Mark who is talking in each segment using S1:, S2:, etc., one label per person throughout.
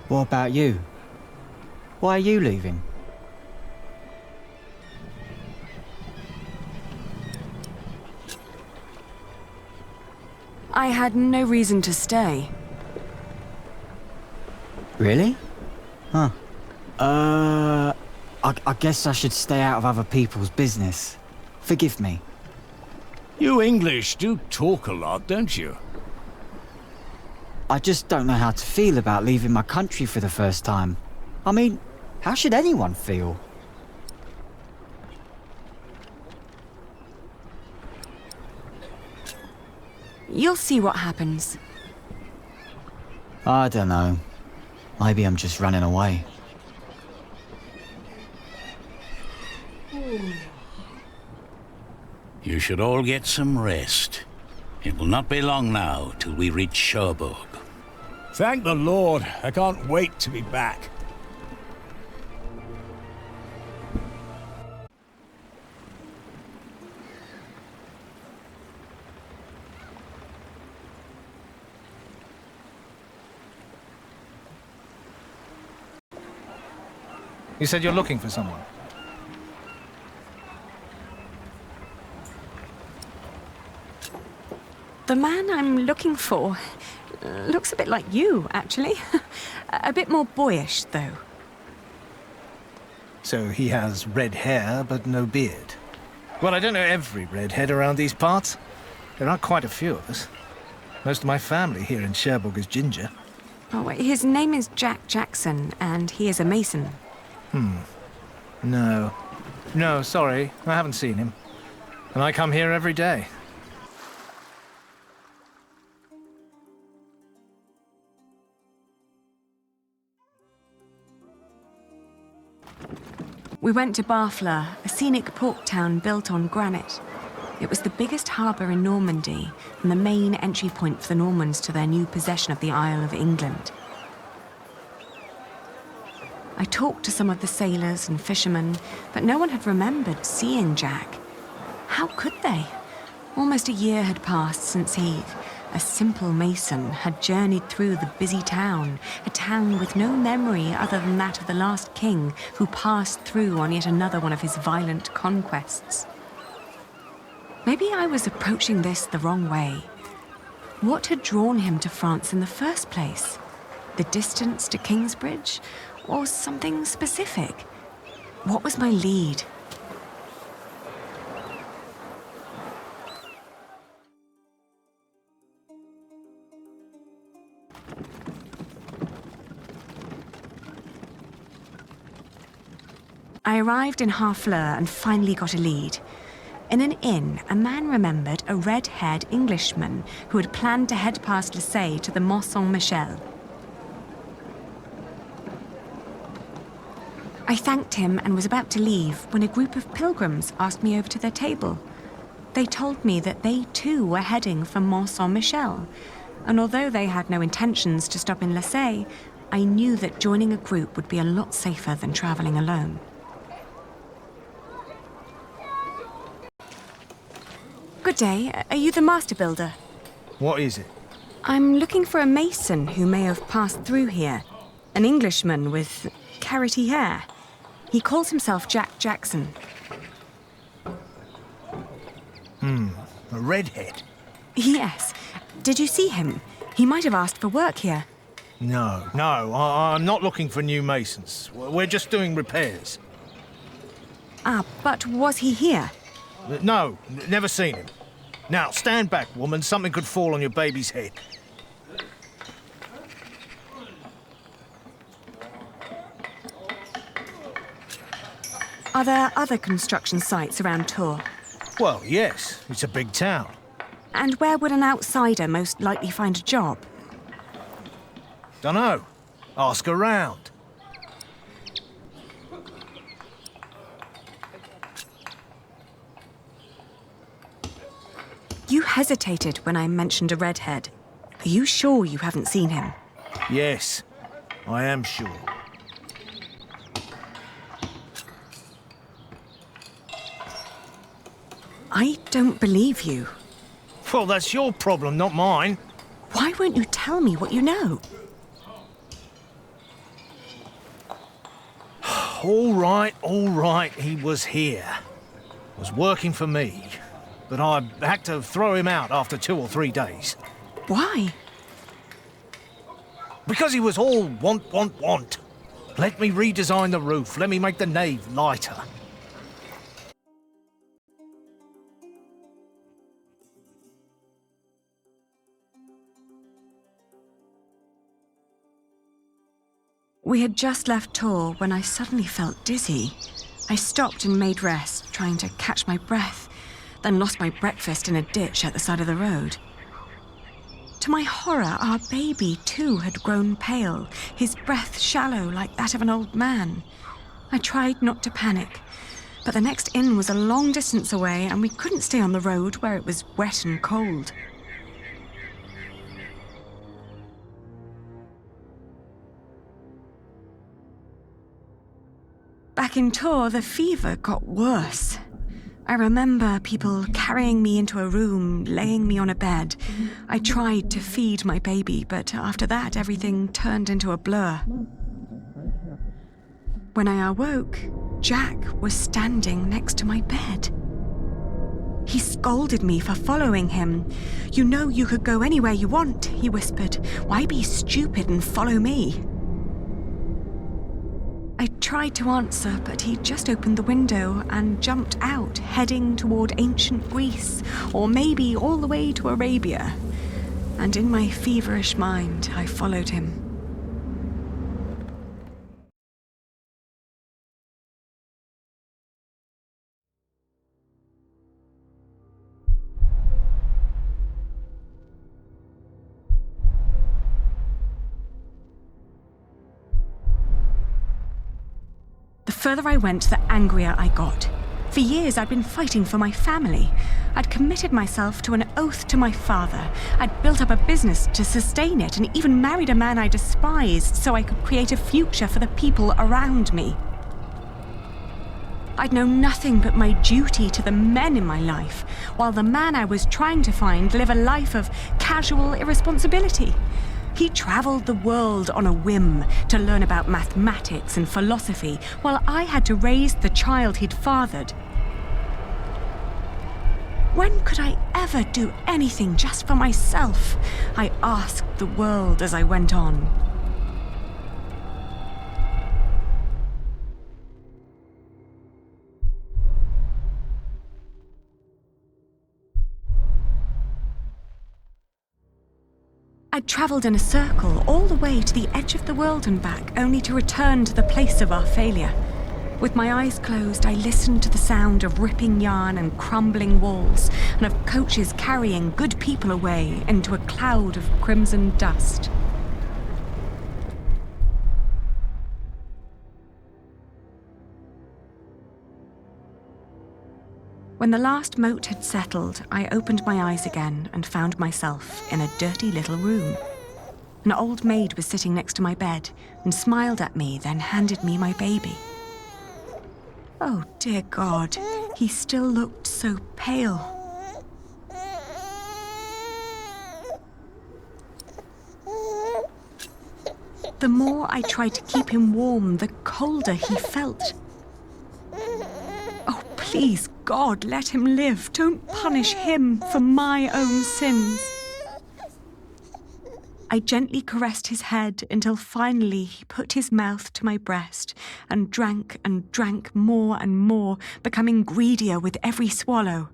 S1: What about you? Why are you leaving?
S2: I had no reason to stay.
S1: Really? Huh. I guess I should stay out of other people's business. Forgive me.
S3: You English do talk a lot, don't you?
S1: I just don't know how to feel about leaving my country for the first time. I mean, how should anyone feel?
S2: You'll see what happens.
S1: I don't know. Maybe I'm just running away.
S4: You should all get some rest. It will not be long now till we reach Cherbourg.
S3: Thank the Lord. I can't wait to be back.
S5: You said you're looking for someone.
S2: The man I'm looking for looks a bit like you, actually. A bit more boyish, though.
S5: So he has red hair, but no beard. Well, I don't know every redhead around these parts. There are quite a few of us. Most of my family here in Cherbourg is ginger.
S2: Oh, his name is Jack Jackson, and he is a mason.
S5: No. No, sorry. I haven't seen him. And I come here every day.
S2: We went to Barfleur, a scenic port town built on granite. It was the biggest harbour in Normandy and the main entry point for the Normans to their new possession of the Isle of England. I talked to some of the sailors and fishermen, but no one had remembered seeing Jack. How could they? Almost a year had passed since he, a simple mason, had journeyed through the busy town, a town with no memory other than that of the last king who passed through on yet another one of his violent conquests. Maybe I was approaching this the wrong way. What had drawn him to France in the first place? The distance to Kingsbridge? Or something specific? What was my lead? I arrived in Harfleur and finally got a lead. In an inn, a man remembered a red-haired Englishman who had planned to head past Marseille to the Mont Saint-Michel. I thanked him and was about to leave when a group of pilgrims asked me over to their table. They told me that they too were heading for Mont Saint-Michel, and although they had no intentions to stop in Marseille, I knew that joining a group would be a lot safer than traveling alone. Good day. Are you the master builder?
S5: What is it?
S2: I'm looking for a mason who may have passed through here. An Englishman with carroty hair. He calls himself Jack Jackson.
S5: A redhead?
S2: Yes. Did you see him? He might have asked for work here.
S5: No, I'm not looking for new masons. We're just doing repairs.
S2: Ah, but was he here?
S5: No, never seen him. Now, stand back, woman. Something could fall on your baby's head.
S2: Are there other construction sites around Tours?
S5: Well, yes. It's a big town.
S2: And where would an outsider most likely find a job?
S5: Dunno. Ask around.
S2: You hesitated when I mentioned a redhead. Are you sure you haven't seen him?
S5: Yes, I am sure.
S2: I don't believe you.
S5: Well, that's your problem, not mine.
S2: Why won't you tell me what you know?
S5: All right, he was here. Was working for me. But I had to throw him out after 2 or 3 days.
S2: Why?
S5: Because he was all want. Let me redesign the roof. Let me make the nave lighter.
S2: We had just left Tor when I suddenly felt dizzy. I stopped and made rest, trying to catch my breath, then lost my breakfast in a ditch at the side of the road. To my horror, our baby too had grown pale, his breath shallow like that of an old man. I tried not to panic, but the next inn was a long distance away and we couldn't stay on the road where it was wet and cold. Back in Tor, the fever got worse. I remember people carrying me into a room, laying me on a bed. I tried to feed my baby, but after that, everything turned into a blur. When I awoke, Jack was standing next to my bed. He scolded me for following him. "You know you could go anywhere you want," he whispered. "Why be stupid and follow me?" I tried to answer, but he just opened the window and jumped out, heading toward ancient Greece, or maybe all the way to Arabia. And in my feverish mind, I followed him. The further I went, the angrier I got. For years, I'd been fighting for my family. I'd committed myself to an oath to my father. I'd built up a business to sustain it and even married a man I despised so I could create a future for the people around me. I'd known nothing but my duty to the men in my life, while the man I was trying to find lived a life of casual irresponsibility. He travelled the world on a whim to learn about mathematics and philosophy, while I had to raise the child he'd fathered. When could I ever do anything just for myself? I asked the world as I went on. I'd travelled in a circle all the way to the edge of the world and back, only to return to the place of our failure. With my eyes closed, I listened to the sound of ripping yarn and crumbling walls, and of coaches carrying good people away into a cloud of crimson dust. When the last moat had settled, I opened my eyes again and found myself in a dirty little room. An old maid was sitting next to my bed and smiled at me, then handed me my baby. Oh, dear God, he still looked so pale. The more I tried to keep him warm, the colder he felt. Oh, please, God, let him live. Don't punish him for my own sins. I gently caressed his head until finally he put his mouth to my breast and drank more and more, becoming greedier with every swallow.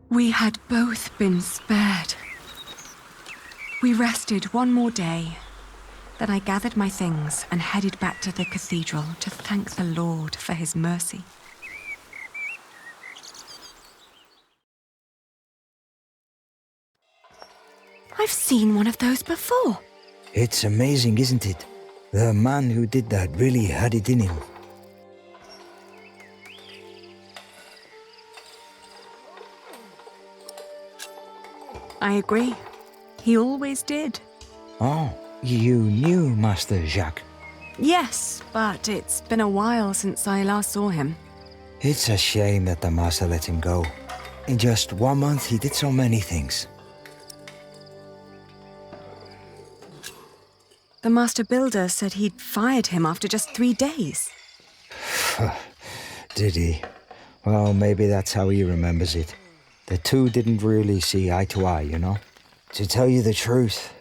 S2: We had both been spared. We rested one more day. Then I gathered my things and headed back to the cathedral to thank the Lord for his mercy. I've seen one of those before.
S6: It's amazing, isn't it? The man who did that really had it in him.
S2: I agree. He always did.
S6: Oh, you knew Master Jacques?
S2: Yes, but it's been a while since I last saw him.
S6: It's a shame that the Master let him go. In just 1 month, he did so many things.
S2: The master builder said he'd fired him after just 3 days.
S6: Did he? Well, maybe that's how he remembers it. The two didn't really see eye to eye, you know? To tell you the truth,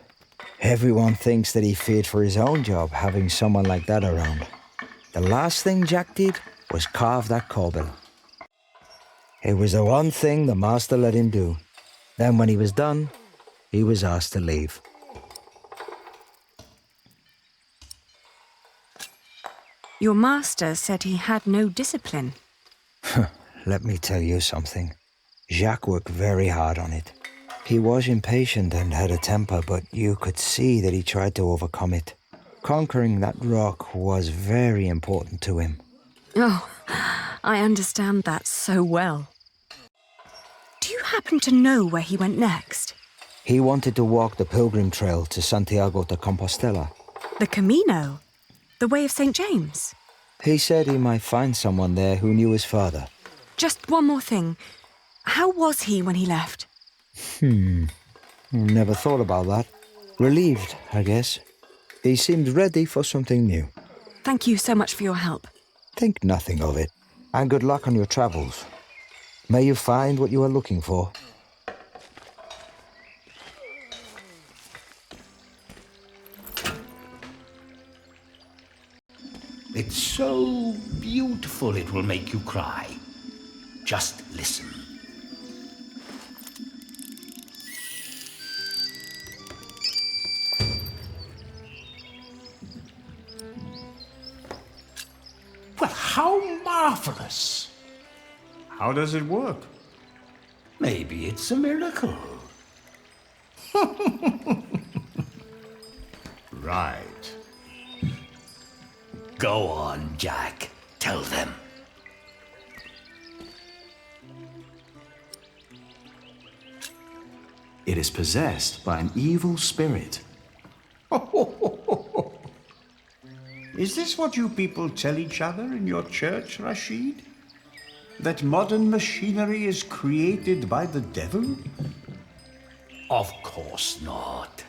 S6: everyone thinks that he feared for his own job having someone like that around. The last thing Jack did was carve that corbel. It was the one thing the master let him do. Then when he was done, he was asked to leave.
S2: Your master said he had no discipline.
S6: Let me tell you something. Jacques worked very hard on it. He was impatient and had a temper, but you could see that he tried to overcome it. Conquering that rock was very important to him.
S2: Oh, I understand that so well. Do you happen to know where he went next?
S6: He wanted to walk the pilgrim trail to Santiago de Compostela.
S2: The Camino? The Way of St. James?
S6: He said he might find someone there who knew his father.
S2: Just one more thing. How was he when he left?
S6: Never thought about that. Relieved, I guess. He seemed ready for something new.
S2: Thank you so much for your help.
S6: Think nothing of it. And good luck on your travels. May you find what you are looking for.
S4: It's so beautiful it will make you cry. Just listen. Well, how marvelous!
S3: How does it work?
S4: Maybe it's a miracle.
S3: Right.
S4: Go on, Jack. Tell them.
S7: It is possessed by an evil spirit.
S3: Is this what you people tell each other in your church, Rashid? That modern machinery is created by the devil?
S4: Of course not.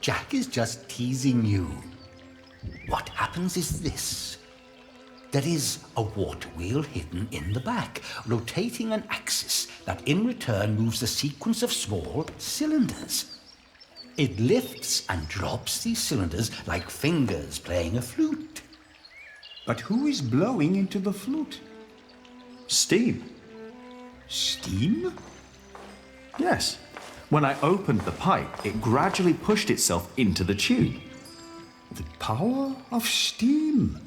S4: Jack is just teasing you. What happens is this. There is a water wheel hidden in the back, rotating an axis that in return moves a sequence of small cylinders. It lifts and drops these cylinders like fingers playing a flute.
S3: But who is blowing into the flute?
S7: Steam.
S3: Steam?
S7: Yes. When I opened the pipe, it gradually pushed itself into the tube.
S3: The power of steam.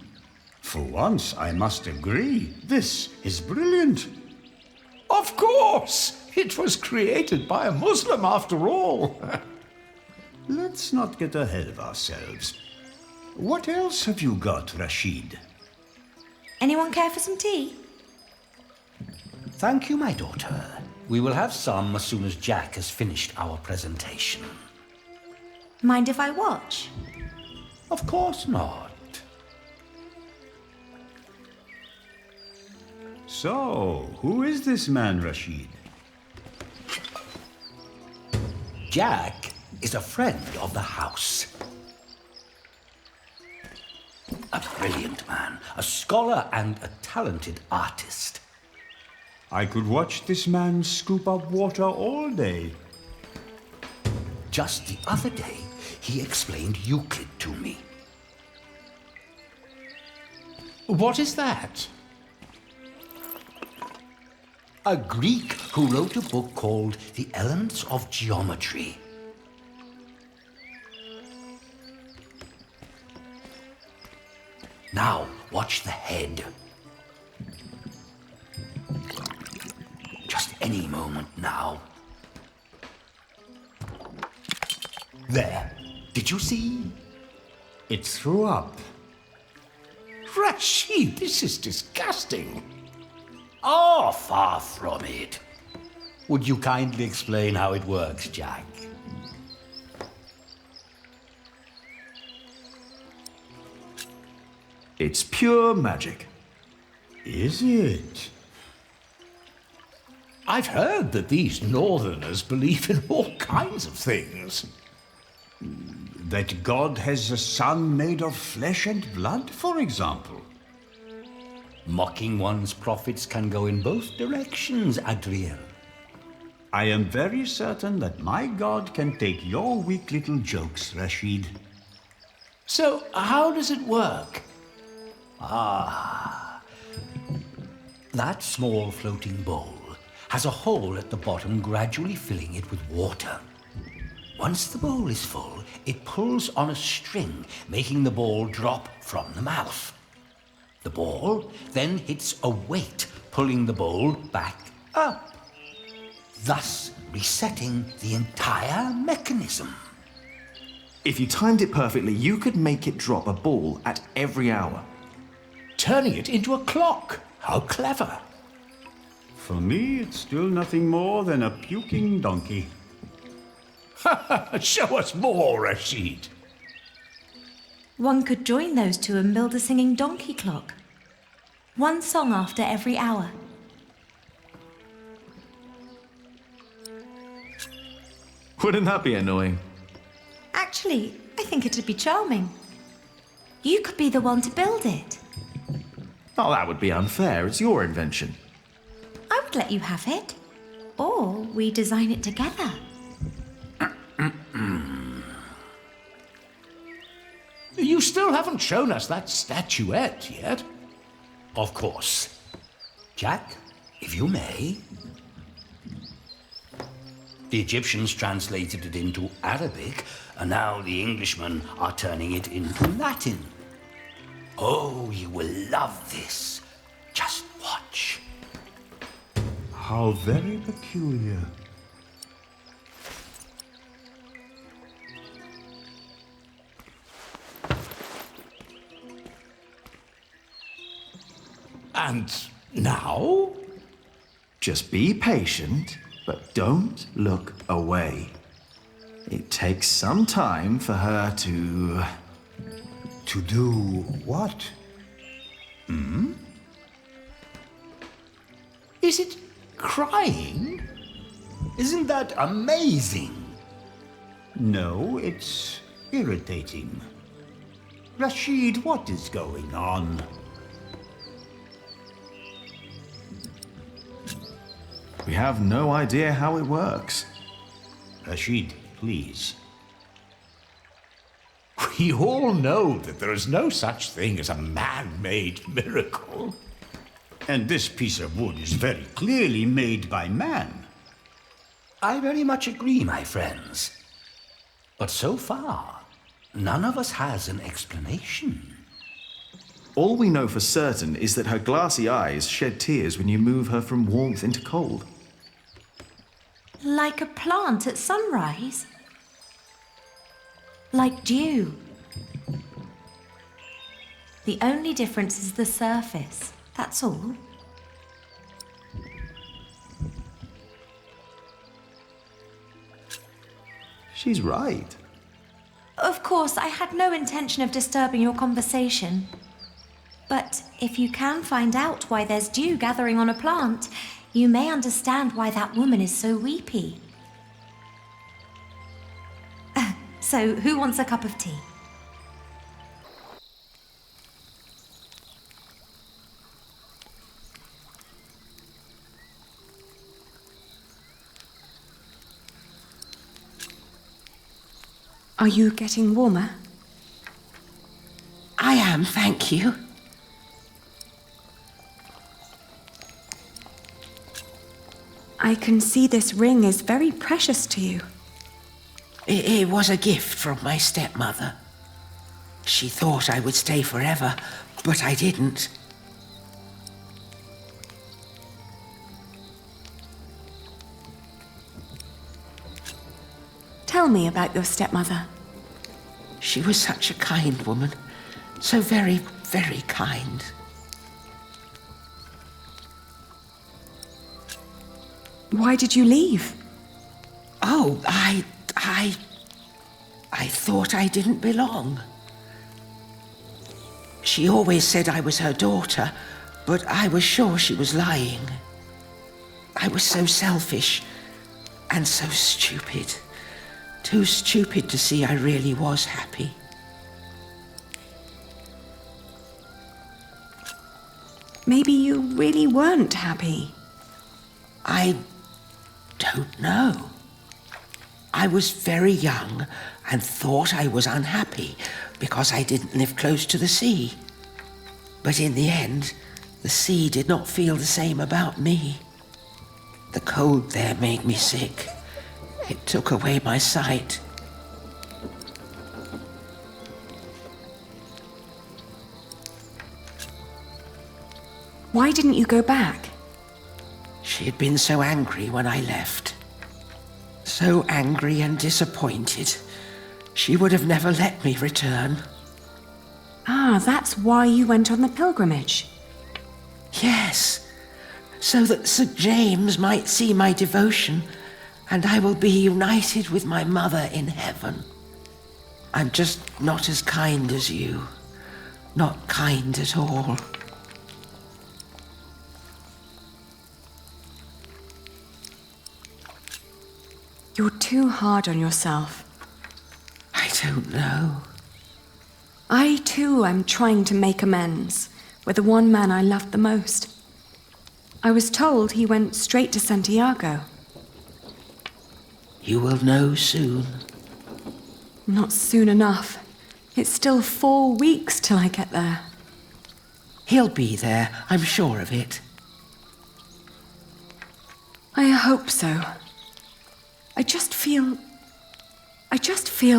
S3: For once, I must agree, this is brilliant.
S8: Of course! It was created by a Muslim after all.
S3: Let's not get ahead of ourselves. What else have you got, Rashid?
S9: Anyone care for some tea?
S4: Thank you, my daughter. We will have some as soon as Jack has finished our presentation.
S9: Mind if I watch?
S4: Of course not.
S3: So, who is this man, Rashid?
S4: Jack is a friend of the house. A brilliant man, a scholar and a talented artist.
S3: I could watch this man scoop up water all day.
S4: Just the other day, he explained Euclid to me.
S8: What is that?
S4: A Greek who wrote a book called The Elements of Geometry. Now, watch the head. Just any moment now. There. Did you see?
S3: It threw up.
S8: Rashid, this is disgusting.
S4: Oh, far from it. Would you kindly explain how it works, Jack?
S7: It's pure magic.
S3: Is it?
S8: I've heard that these northerners believe in all kinds of things.
S3: That God has a son made of flesh and blood, for example.
S4: Mocking one's prophets can go in both directions, Adriel.
S3: I am very certain that my God can take your weak little jokes, Rashid.
S8: So, how does it work?
S4: That small floating bowl has a hole at the bottom, gradually filling it with water. Once the bowl is full, it pulls on a string, making the ball drop from the mouth. The ball then hits a weight, pulling the bowl back up, thus resetting the entire mechanism.
S7: If you timed it perfectly, you could make it drop a ball at every hour.
S8: Turning it into a clock. How clever.
S3: For me, it's still nothing more than a puking donkey.
S8: Show us more, Rashid.
S9: One could join those two and build a singing donkey clock. One song after every hour.
S7: Wouldn't that be annoying?
S9: Actually, I think it'd be charming. You could be the one to build it.
S7: Oh, that would be unfair. It's your invention.
S9: I would let you have it. Or we design it together.
S8: You still haven't shown us that statuette yet.
S4: Of course. Jack, if you may. The Egyptians translated it into Arabic, and now the Englishmen are turning it into Latin. Oh, you will love this. Just watch.
S3: How very peculiar.
S8: And now?
S7: Just be patient, but don't look away. It takes some time for her to...
S3: To do what?
S8: Is it crying?
S4: Isn't that amazing?
S3: No, it's irritating. Rashid, what is going on?
S7: We have no idea how it works.
S3: Rashid, please.
S8: We all know that there is no such thing as a man-made miracle.
S3: And this piece of wood is very clearly made by man.
S4: I very much agree, my friends. But so far, none of us has an explanation.
S7: All we know for certain is that her glassy eyes shed tears when you move her from warmth into cold.
S9: Like a plant at sunrise. Like dew. The only difference is the surface, that's all.
S7: She's right.
S9: Of course, I had no intention of disturbing your conversation. But if you can find out why there's dew gathering on a plant, you may understand why that woman is so weepy. So, who wants a cup of tea?
S2: Are you getting warmer?
S10: I am, thank you.
S2: I can see this ring is very precious to you.
S10: It was a gift from my stepmother. She thought I would stay forever, but I didn't.
S2: Tell me about your stepmother.
S10: She was such a kind woman. So very, very kind.
S2: Why did you leave?
S10: Oh, I thought I didn't belong. She always said I was her daughter, but I was sure she was lying. I was so selfish and so stupid. Too stupid to see I really was happy.
S2: Maybe you really weren't happy.
S10: I don't know. I was very young and thought I was unhappy because I didn't live close to the sea. But in the end, the sea did not feel the same about me. The cold there made me sick. It took away my sight.
S2: Why didn't you go back?
S10: She had been so angry when I left. So angry and disappointed. She would have never let me return.
S2: Ah, that's why you went on the pilgrimage.
S10: Yes, so that St. James might see my devotion, and I will be united with my mother in heaven. I'm just not as kind as you. Not kind at all.
S2: You're too hard on yourself.
S10: I don't know.
S2: I too am trying to make amends with the one man I loved the most. I was told he went straight to Santiago.
S10: You will know soon.
S2: Not soon enough. It's still 4 weeks till I get there.
S10: He'll be there, I'm sure of it.
S2: I hope so. I just feel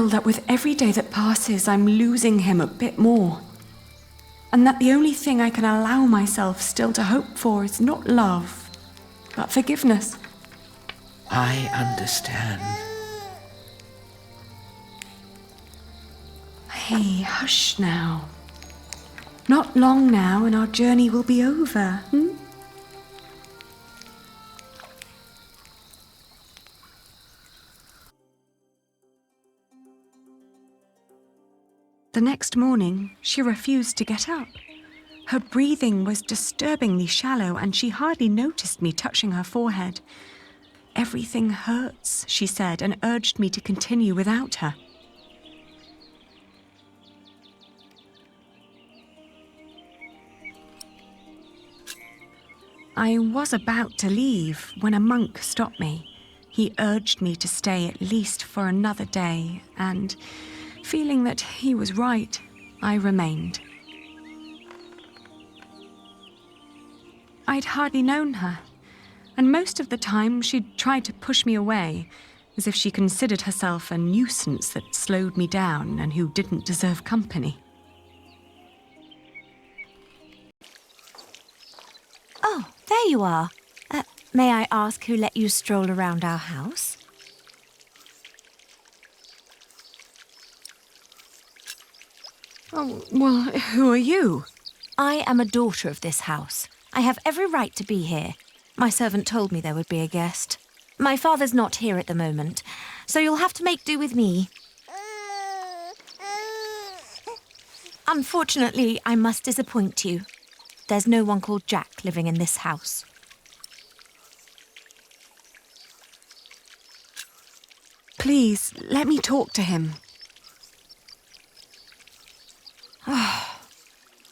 S2: that with every day that passes, I'm losing him a bit more. And that the only thing I can allow myself still to hope for is not love, but forgiveness.
S10: I understand.
S2: Hey, hush now. Not long now and our journey will be over, The next morning, she refused to get up. Her breathing was disturbingly shallow, and she hardly noticed me touching her forehead. Everything hurts, she said, and urged me to continue without her. I was about to leave when a monk stopped me. He urged me to stay at least for another day, and feeling that he was right, I remained. I'd hardly known her, and most of the time she'd tried to push me away, as if she considered herself a nuisance that slowed me down and who didn't deserve company.
S9: Oh, there you are. May I ask who let you stroll around our house?
S2: Oh, well, who are you?
S9: I am a daughter of this house. I have every right to be here. My servant told me there would be a guest. My father's not here at the moment, so you'll have to make do with me. Unfortunately, I must disappoint you. There's no one called Jack living in this house.
S2: Please, let me talk to him.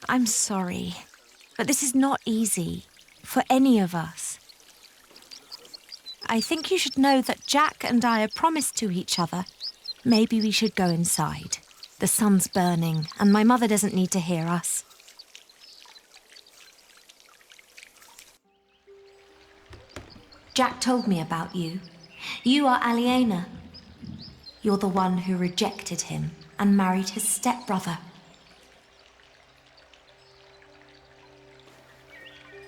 S9: I'm sorry, but this is not easy for any of us. I think you should know that Jack and I are promised to each other. Maybe we should go inside. The sun's burning, and my mother doesn't need to hear us. Jack told me about you. You are Aliena. You're the one who rejected him and married his stepbrother.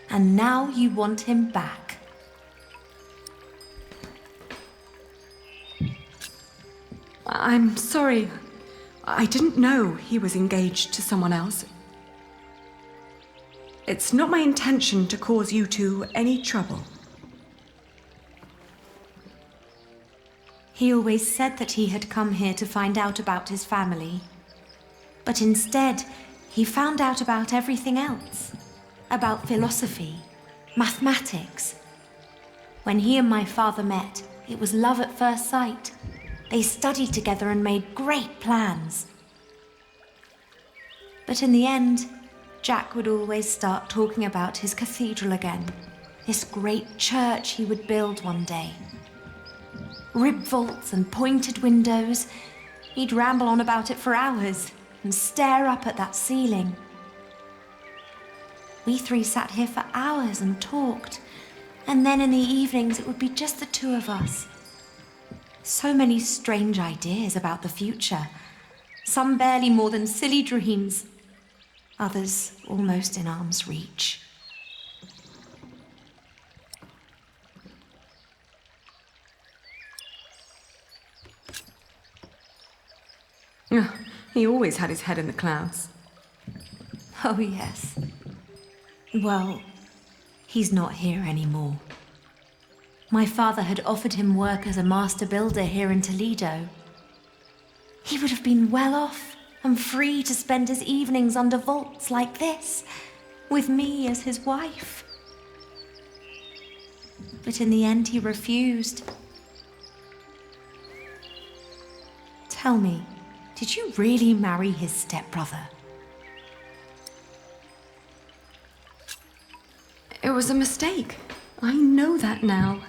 S9: And now you want him back.
S2: I'm sorry. I didn't know he was engaged to someone else. It's not my intention to cause you two any trouble.
S9: He always said that he had come here to find out about his family. But instead, he found out about everything else. About philosophy, mathematics. When he and my father met, it was love at first sight. They studied together and made great plans. But in the end, Jack would always start talking about his cathedral again, this great church he would build one day. Rib vaults and pointed windows. He'd ramble on about it for hours and stare up at that ceiling. We three sat here for hours and talked, and then in the evenings it would be just the two of us. So many strange ideas about the future, some barely more than silly dreams, others almost in arm's reach.
S2: He always had his head in the clouds.
S9: Oh, yes. Well, he's not here anymore. My father had offered him work as a master builder here in Toledo. He would have been well off and free to spend his evenings under vaults like this, with me as his wife. But in the end, he refused. Tell me, did you really marry his stepbrother?
S2: It was a mistake. I know that now.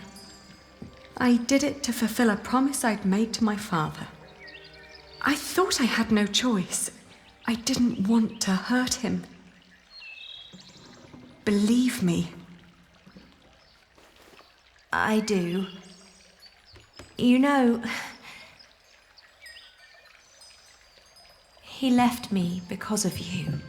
S2: I did it to fulfill a promise I'd made to my father. I thought I had no choice. I didn't want to hurt him. Believe me.
S9: I do. You know, he left me because of you.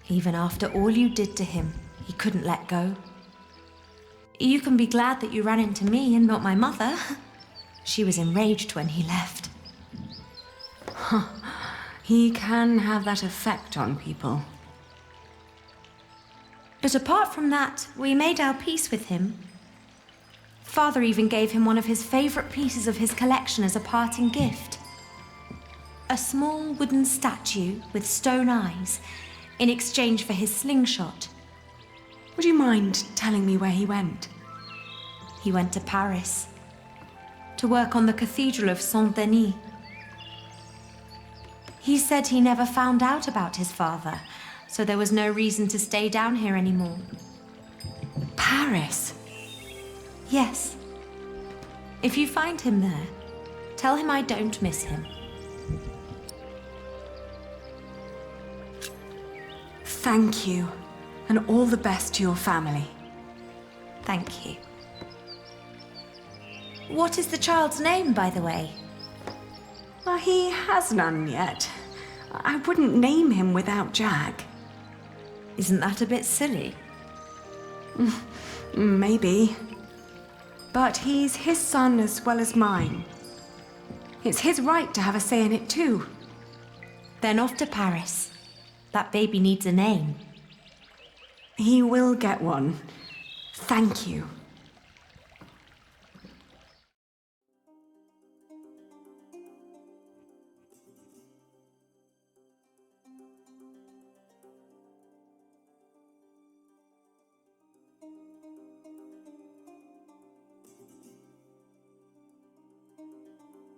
S9: Even after all you did to him, he couldn't let go. You can be glad that you ran into me and not my mother. She was enraged when he left.
S2: He can have that effect on people.
S9: But apart from that, we made our peace with him. Father even gave him one of his favorite pieces of his collection as a parting gift. A small wooden statue with stone eyes, in exchange for his slingshot.
S2: Would you mind telling me where he went?
S9: He went to Paris to work on the Cathedral of Saint-Denis. He said he never found out about his father, so there was no reason to stay down here anymore.
S2: Paris?
S9: Yes. If you find him there, tell him I don't miss him.
S2: Thank you, and all the best to your family.
S9: Thank you. What is the child's name, by the way?
S2: Well, he has none yet. I wouldn't name him without Jack.
S9: Isn't that a bit silly?
S2: Maybe. But he's his son as well as mine. It's his right to have a say in it too.
S9: Then off to Paris. That baby needs a name.
S2: He will get one. Thank you.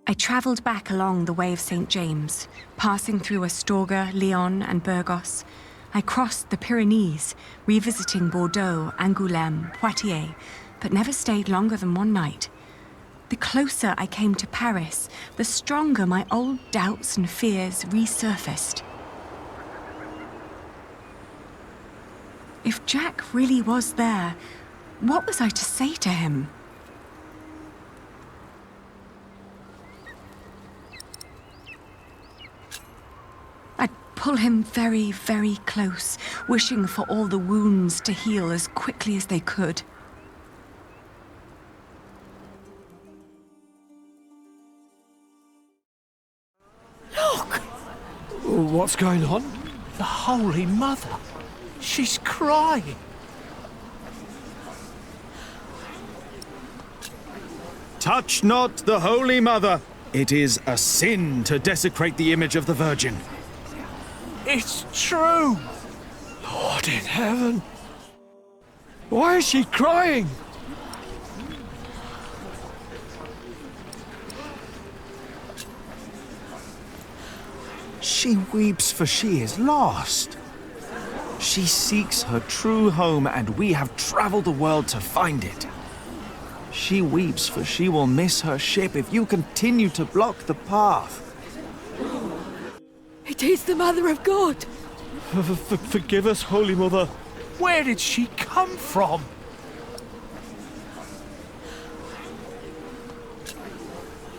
S2: I travelled back along the Way of St. James, passing through Astorga, Lyon, and Burgos. I crossed the Pyrenees, revisiting Bordeaux, Angoulême, Poitiers, but never stayed longer than one night. The closer I came to Paris, the stronger my old doubts and fears resurfaced. If Jack really was there, what was I to say to him? Pull him very, very close, wishing for all the wounds to heal as quickly as they could.
S5: Look! What's going on? The Holy Mother. She's crying.
S11: Touch not the Holy Mother. It is a sin to desecrate the image of the Virgin.
S5: It's true! Lord in heaven!
S11: Why is she crying? She weeps for she is lost. She seeks her true home, and we have traveled the world to find it. She weeps for she will miss her ship if you continue to block the path.
S12: It is the Mother of God.
S11: Forgive us, Holy Mother.
S5: Where did she come from?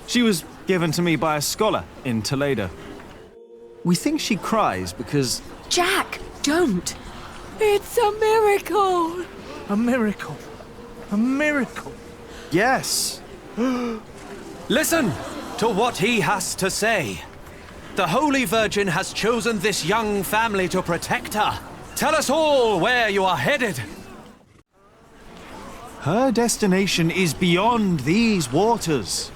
S11: She was given to me by a scholar in Toledo. We think she cries because...
S2: Jack, don't!
S12: It's a miracle.
S5: A miracle. A miracle.
S11: Yes.
S13: Listen to what he has to say. The Holy Virgin has chosen this young family to protect her. Tell us all where you are headed.
S11: Her destination is beyond these waters.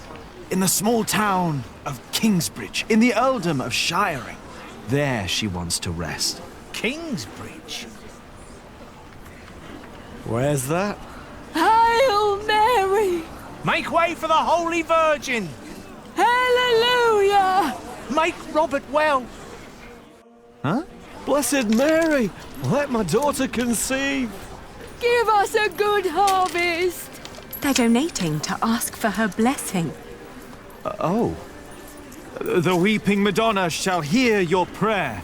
S11: In the small town of Kingsbridge, in the earldom of Shiring. There she wants to rest.
S5: Kingsbridge?
S11: Where's that?
S12: Hail Mary.
S5: Make way for the Holy Virgin!
S12: Hallelujah.
S5: Make Robert well!
S11: Huh? Blessed Mary, let my daughter conceive.
S12: Give us a good harvest.
S2: They're donating to ask for her blessing.
S11: Oh. The weeping Madonna shall hear your prayer.